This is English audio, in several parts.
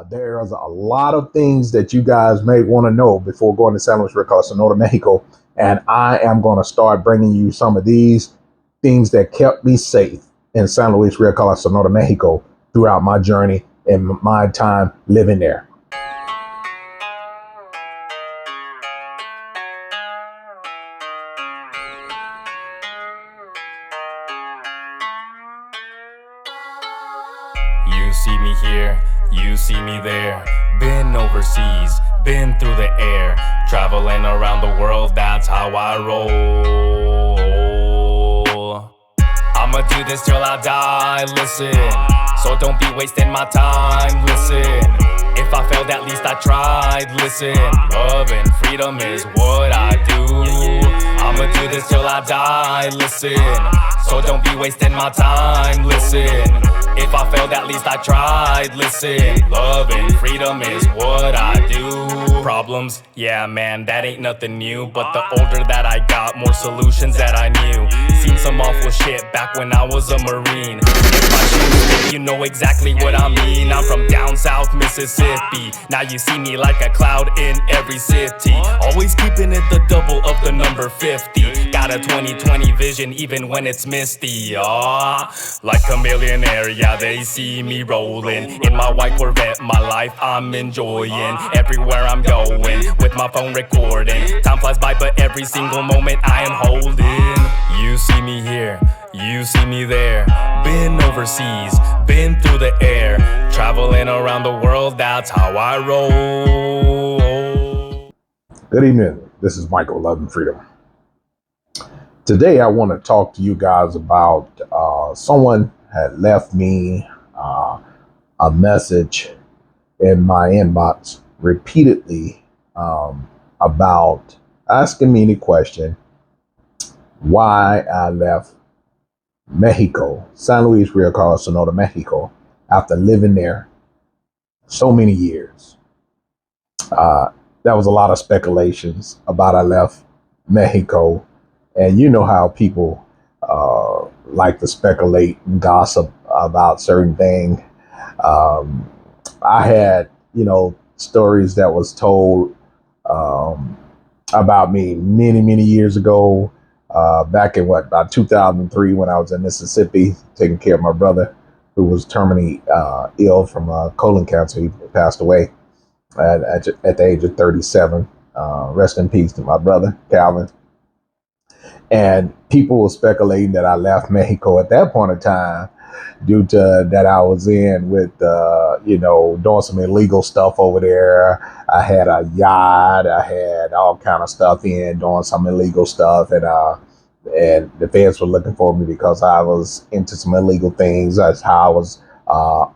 There's a lot of things that you guys may want to know before going to San Luis Rio Sonora, Mexico. And I am going to start bringing you some of these things that kept me safe in San Luis Rio Sonora, Mexico throughout my journey and my time living there. You see me here, you see me there. Been overseas, been through the air. Traveling around the world, that's how I roll. I'ma do this till I die, listen. So don't be wasting my time, listen. If I failed, at least I tried, listen. Love and freedom is what I do. I'ma do this till I die, listen. So don't be wasting my time, listen. If I failed, at least I tried, listen. Love and freedom is what I do. Problems, yeah man, that ain't nothing new. But the older that I got, more solutions that I knew. Seen some awful shit back when I was a Marine. If my shoes fit, you know exactly what I mean. I'm from down south Mississippi. Now you see me like a cloud in every city. Always keeping it the double of the number 50. Got a 20/20 vision even when it's misty. Like a millionaire, yeah, they see me rolling in my white Corvette, my life I'm enjoying. Everywhere I'm going, with my phone recording. Time flies by, but every single moment I am holding. You see me here, you see me there. Been overseas, been through the air. Traveling around the world, that's how I roll. Good evening. This is Michael, Love and Freedom. Today, I want to talk to you guys about someone had left me a message in my inbox repeatedly about asking me the question why I left Mexico, San Luis Rio Sonora, Mexico, after living there so many years. There was a lot of speculations about I left Mexico, and you know how people like to speculate and gossip about certain things. I had, stories that was told about me many years ago, back in about 2003 when I was in Mississippi taking care of my brother who was terminally ill from colon cancer. He passed away at the age of 37. Rest in peace to my brother, Calvin. And people were speculating that I left Mexico at that point in time due to that I was in with, doing some illegal stuff over there. I had a yacht. I had all kind of stuff doing some illegal stuff. And the feds were looking for me because I was into some illegal things. That's how I was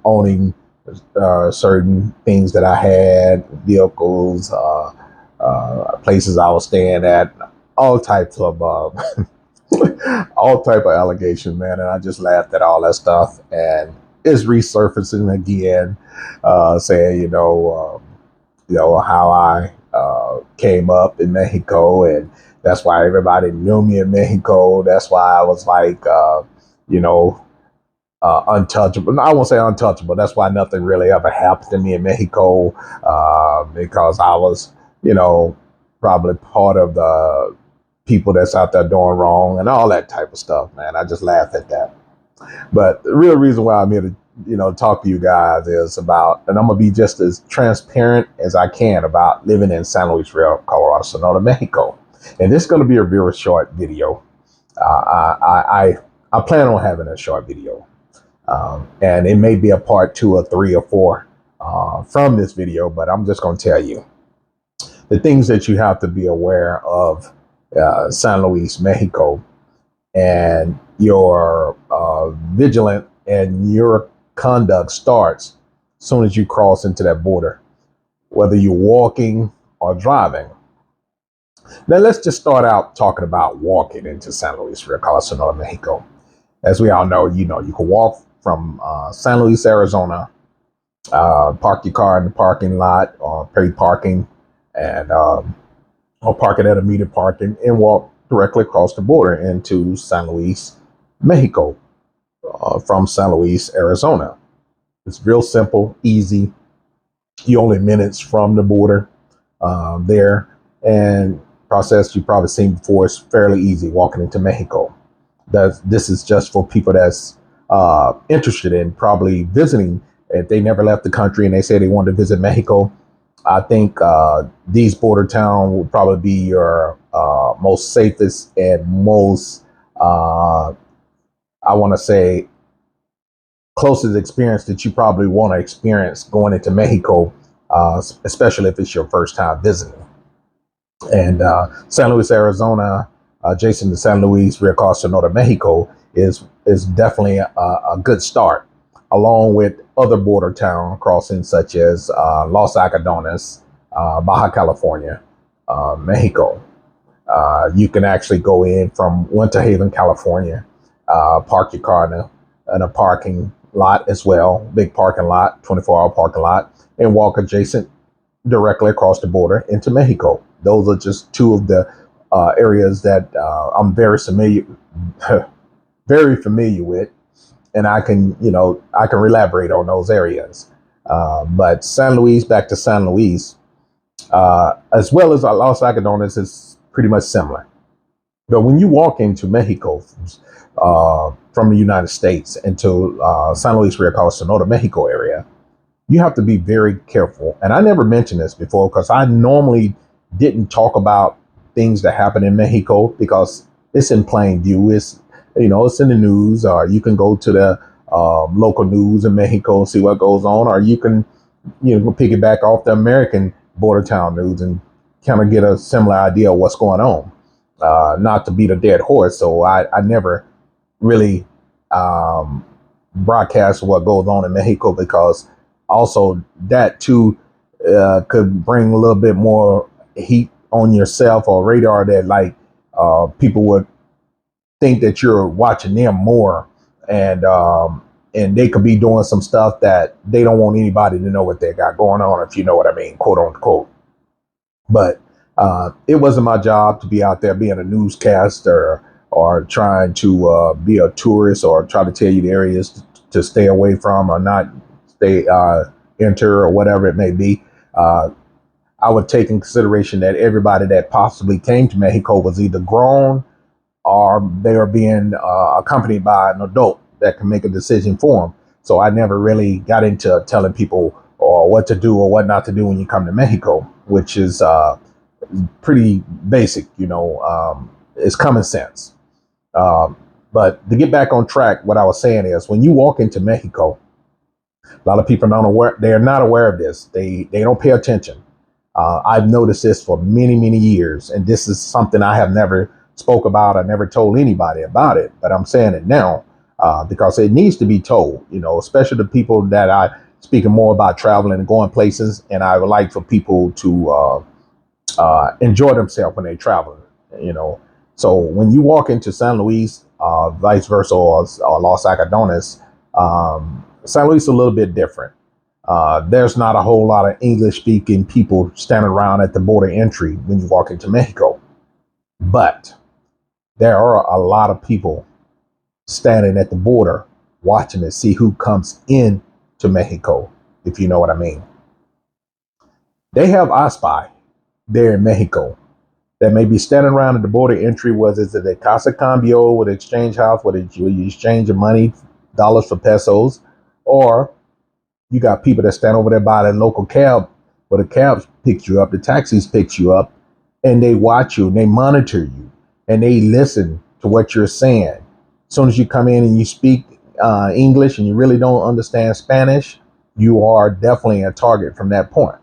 owning certain things that I had, vehicles, places I was staying at, all types of all type of allegations, man. And I just laughed at all that stuff, and it's resurfacing again, saying how I came up in Mexico, and that's why everybody knew me in Mexico. That's why I was like untouchable. I won't say untouchable. That's why nothing really ever happened to me in Mexico, because I was probably part of the people that's out there doing wrong and all that type of stuff, man. I just laugh at that. But the real reason why I'm here to, talk to you guys is about, and I'm going to be just as transparent as I can about living in San Luis Rio, Sonora, Mexico. And this is going to be a real short video. I plan on having a short video. And it may be a part 2 or 3 or 4 from this video, but I'm just going to tell you the things that you have to be aware of San Luis, Mexico, and your vigilant and your conduct starts as soon as you cross into that border, whether you're walking or driving. Now, let's just start out talking about walking into San Luis Rio Sonora, Mexico. As we all know, you can walk from San Luis, Arizona, park your car in the parking lot or pay parking, and or park it at a metered parking and walk directly across the border into San Luis, Mexico, from San Luis, Arizona. It's real simple, easy. you only minutes from the border there. And process you've probably seen before is fairly easy walking into Mexico. This is just for people that's interested in probably visiting. If they never left the country and they say they want to visit Mexico, I think these border towns will probably be your most safest and most, I want to say, closest experience that you probably want to experience going into Mexico, especially if it's your first time visiting. And San Luis, Arizona, adjacent to San Luis, Rio Costa Norte, Mexico, is definitely a good start, along with other border town crossings such as Los Algodones, Baja California, Mexico. You can actually go in from Winter Haven, California, park your car in a parking lot as well, big parking lot, 24-hour parking lot, and walk adjacent directly across the border into Mexico. Those are just two of the areas that I'm very familiar with, and I can elaborate on those areas. But San Luis, back to San Luis, as well as Los Algodones, is pretty much similar. But when you walk into Mexico from the United States into San Luis Rio Costa Norte, Mexico area, you have to be very careful. And I never mentioned this before because I normally didn't talk about things that happen in Mexico because it's in plain view. It's it's in the news, or you can go to the local news in Mexico and see what goes on, or you can piggyback off the American border town news and kind of get a similar idea of what's going on. Not to beat a dead horse, so I never really broadcast what goes on in Mexico because also that too could bring a little bit more heat on yourself or radar that people would think that you're watching them more, and they could be doing some stuff that they don't want anybody to know what they got going on, if you know what I mean, quote unquote. But it wasn't my job to be out there being a newscaster or trying to be a tourist or try to tell you the areas to stay away from or not stay enter or whatever it may be. I would take in consideration that everybody that possibly came to Mexico was either grown or they are being accompanied by an adult that can make a decision for them. So I never really got into telling people or what to do or what not to do when you come to Mexico, which is pretty basic, it's common sense. But to get back on track, what I was saying is when you walk into Mexico, a lot of people they're not aware of this. They don't pay attention. I've noticed this for many, many years, and this is something I have never spoke about. I never told anybody about it, but I'm saying it now because it needs to be told, especially the people that I speaking more about traveling and going places. And I would like for people to enjoy themselves when they travel, So when you walk into San Luis, vice versa, or Los Algodones, San Luis is a little bit different. There's not a whole lot of English speaking people standing around at the border entry when you walk into Mexico, but there are a lot of people standing at the border watching to see who comes in to Mexico, if you know what I mean. They have I Spy there in Mexico that may be standing around at the border entry, whether it's at the Casa Cambio with the exchange house where you exchange your money, dollars for pesos, or you got people that stand over there by the local cab where the cabs pick you up, the taxis pick you up, and they watch you and they monitor you and they listen to what you're saying. As soon as you come in and you speak English and you really don't understand Spanish, you are definitely a target from that point.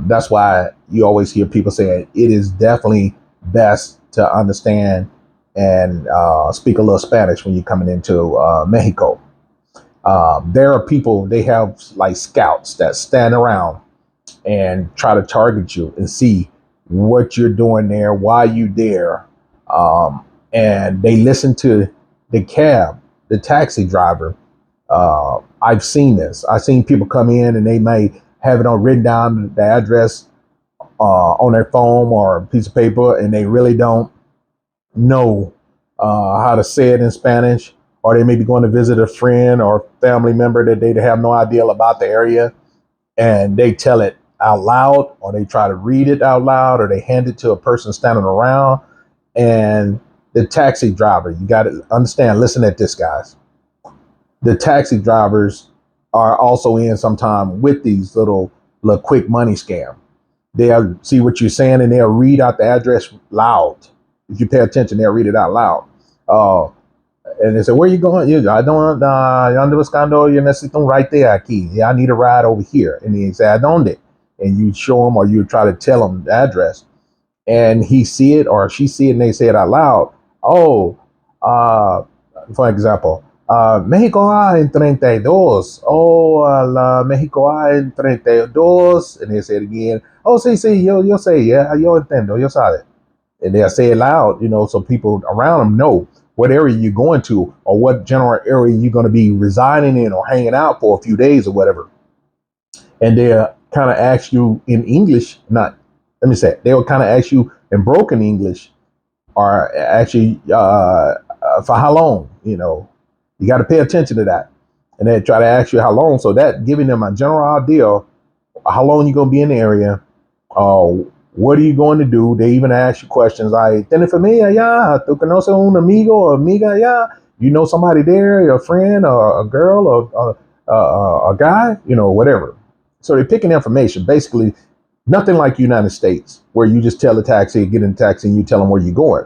That's why you always hear people saying it is definitely best to understand and speak a little Spanish when you're coming into Mexico. There are people, they have like scouts that stand around and try to target you and see what you're doing there, why you there. And they listen to the taxi driver. I've seen this. I've seen people come in and they may have it on written down the address on their phone or a piece of paper, and they really don't know how to say it in Spanish, or they may be going to visit a friend or family member that they have no idea about the area. and they tell it out loud, or they try to read it out loud, or they hand it to a person standing around. And the taxi driver, you got to understand, listen at this, guys. The taxi drivers are also in sometime with these little quick money scam. They'll see what you're saying and they'll read out the address loud. If you pay attention, they'll read it out loud. Uh, and they say, "Where you going?" I don't, yo ando buscando, yo necesito un right there aquí. Yeah, I need a ride over here. And he say, "¿A dónde?" And you show them, or you try to tell them the address. And he see it or she see it and they say it out loud. Oh, uh, for example, Mexico hay en 32. Oh, Mexico hay en 32. And they say it again. Oh, sí, yo sé, yeah, yo entiendo, yo sabe. And they'll say it loud, so people around them know what area you're going to or what general area you're going to be residing in or hanging out for a few days or whatever. And they'll kind of ask you in English, not, let me say it, they'll kind of ask you in broken English or actually for how long, you got to pay attention to that. And they try to ask you how long. So that giving them a general idea how long you're going to be in the area. What are you going to do? They even ask you questions like, ¿Tienes familia allá? ¿Tú conoces un amigo o amiga allá? You know somebody there, a friend or a girl or a guy, whatever. So they're picking information. Basically, nothing like United States, where you just tell the taxi, get in the taxi, and you tell them where you're going.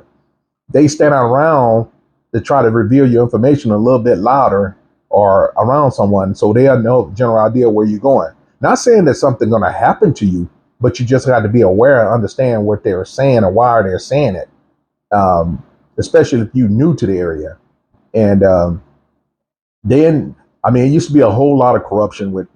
They stand around to try to reveal your information a little bit louder or around someone so they'll know the general idea where you're going. Not saying that something's going to happen to you, but you just got to be aware and understand what they're saying and why they're saying it, especially if you're new to the area. And then, it used to be a whole lot of corruption with,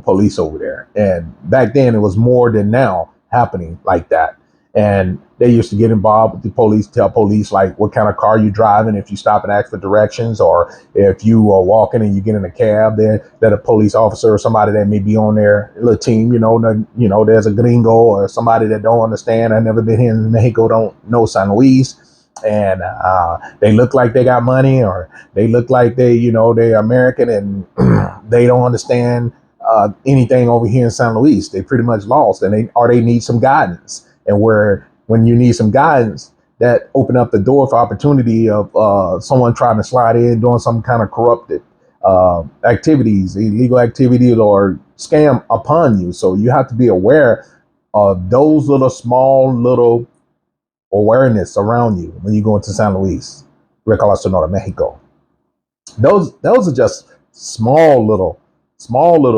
police over there. And back then it was more than now happening like that. And they used to get involved with the police, tell police like what kind of car you driving, if you stop and ask for directions, or if you are walking and you get in a cab, then that a police officer or somebody that may be on their little team, there's a gringo or somebody that don't understand. I've never been here in Mexico, don't know San Luis. And they look like they got money, or they look like they're American and they don't understand anything over here in San Luis. They pretty much lost, and they need some guidance. And when you need some guidance, that open up the door for opportunity of someone trying to slide in, doing some kind of corrupted activities, illegal activities, or scam upon you. So you have to be aware of those little awareness around you when you go into San Luis, Recala, Sonora, Mexico. Those are just small little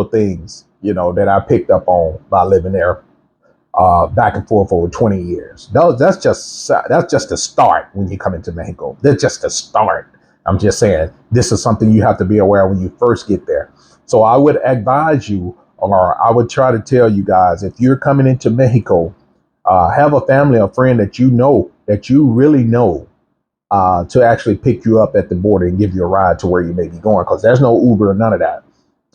things, that I picked up on by living there back and forth over 20 years. That's just the start when you come into Mexico. That's just the start. I'm just saying this is something you have to be aware of when you first get there. So I would advise you, or I would try to tell you guys, if you're coming into Mexico, have a family or friend that you really know to actually pick you up at the border and give you a ride to where you may be going, because there's no Uber, none of that.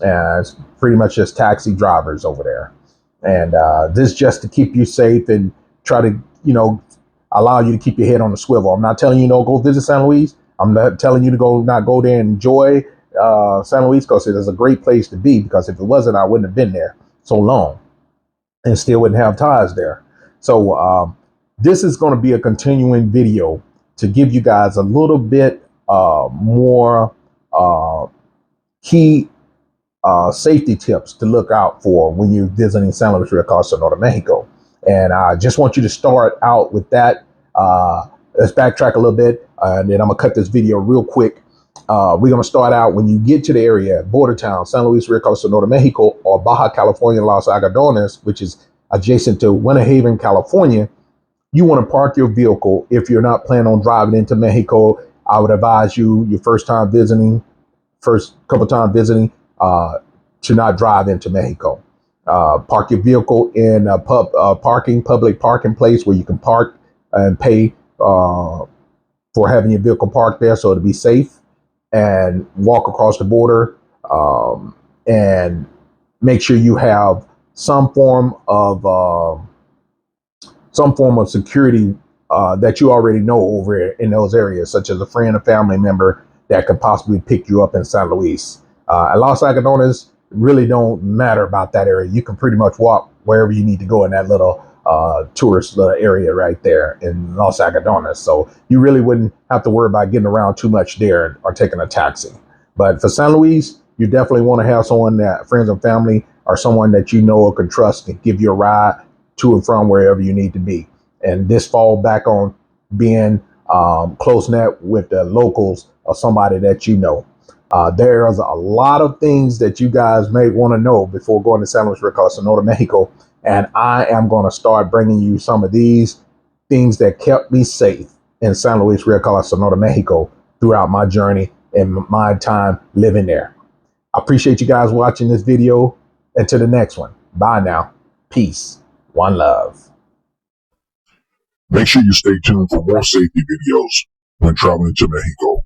It's pretty much just taxi drivers over there. And this just to keep you safe and try to, allow you to keep your head on the swivel. I'm not telling you go visit San Luis. I'm not telling you to not go there and enjoy San Luis, because it is a great place to be, because if it wasn't, I wouldn't have been there so long and still wouldn't have ties there. So this is going to be a continuing video to give you guys a little bit more key safety tips to look out for when you're visiting San Luis Rio, Sonora, Mexico. And I just want you to start out with that. Let's backtrack a little bit, and then I'm gonna cut this video real quick. We're gonna start out when you get to the area, border town, San Luis Rio, Sonora, Mexico, or Baja California, Los Algodones, which is adjacent to Winter Haven, California. You want to park your vehicle. If you're not planning on driving into Mexico, I would advise you, your first couple times visiting, to not drive into Mexico. Park your vehicle in a public parking place where you can park and pay for having your vehicle parked there, so to be safe, and walk across the border, and make sure you have some form of security that you already know over in those areas, such as a friend or family member that could possibly pick you up in San Luis. At Los Algodones, really don't matter about that area. You can pretty much walk wherever you need to go in that little tourist little area right there in Los Algodones. So you really wouldn't have to worry about getting around too much there or taking a taxi. But for San Luis, you definitely want to have someone that friends and family or someone that you know or can trust and give you a ride to and from wherever you need to be. And this fall back on being close net with the locals or somebody that you know. There's a lot of things that you guys may want to know before going to San Luis Rico, Sonora, Mexico. And I am going to start bringing you some of these things that kept me safe in San Luis Rico, Sonora, Mexico throughout my journey and my time living there. I appreciate you guys watching this video. Until the next one. Bye now. Peace. One love. Make sure you stay tuned for more safety videos when traveling to Mexico.